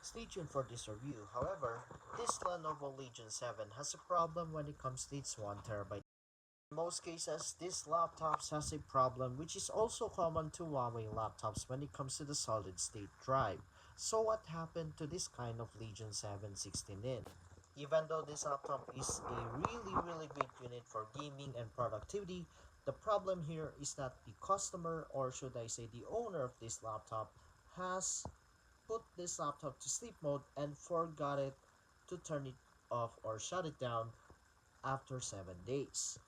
Stay tuned for this review. However, this Lenovo Legion 7 has a problem when it comes to its 1 TB. In most cases, this laptops has a problem which is also common to Huawei laptops when it comes to the solid state drive. So what happened to this kind of Legion 7 16 in? Even though this laptop is a really great unit for gaming and productivity, the problem here is that the customer, or should I say the owner of this laptop, has put this laptop to sleep mode and forgot it to turn it off or shut it down after 7 days.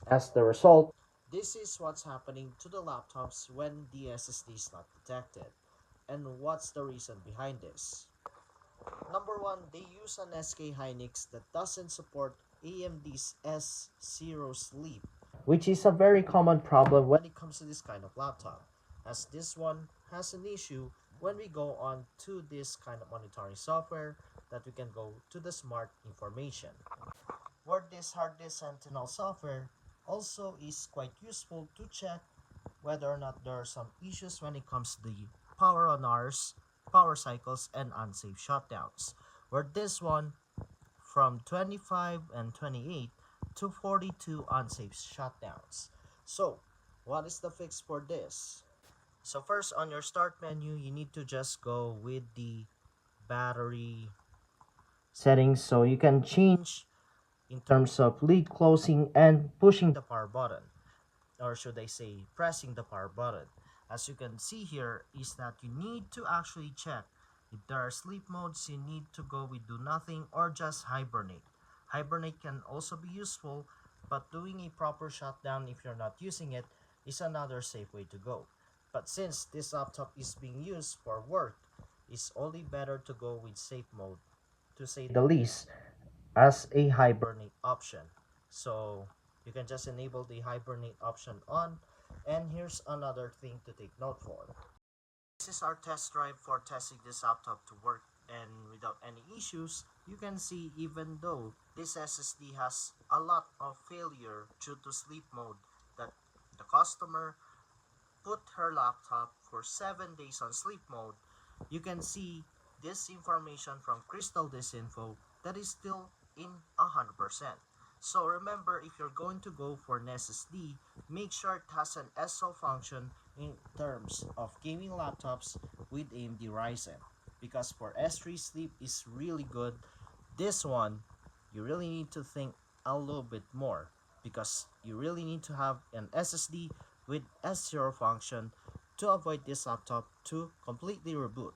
As the result, this is what's happening to the laptops when the SSD is not detected. And what's the reason behind this? Number one, they use an SK Hynix that doesn't support AMD's S0 Sleep, which is a very common problem when it comes to this kind of laptop, as this one has an issue when we go on to this kind of monitoring software that we can go to the smart information, where this hard disk sentinel software also is quite useful to check whether or not there are some issues when it comes to the power on hours, power cycles, and unsafe shutdowns, where this one from 25 and 28 to 42 unsafe shutdowns. So, what is the fix for this? So first, on your start menu, you need to just go with the battery settings, so you can change in terms of lid closing and pushing the power button, or should I say pressing the power button. As you can see here is that you need to actually check if there are sleep modes. You need to go with do nothing or just hibernate. Hibernate can also be useful, but doing a proper shutdown if you're not using it is another safe way to go. But since this laptop is being used for work, it's only better to go with safe mode, to say the least, as a hibernate option. So you can just enable the hibernate option on. And here's another thing to take note for. This is our test drive for testing this laptop to work and without any issues. You can see even though this SSD has a lot of failure due to sleep mode, that the customer put her laptop for 7 days on sleep mode, you can see this information from Crystal Disinfo that is still in 100%. So remember, if you're going to go for an SSD, make sure it has an SO function in terms of gaming laptops with AMD Ryzen. Because for S3 Sleep is really good, this one, you really need to think a little bit more, because you really need to have an SSD with S0 function to avoid this laptop to completely reboot.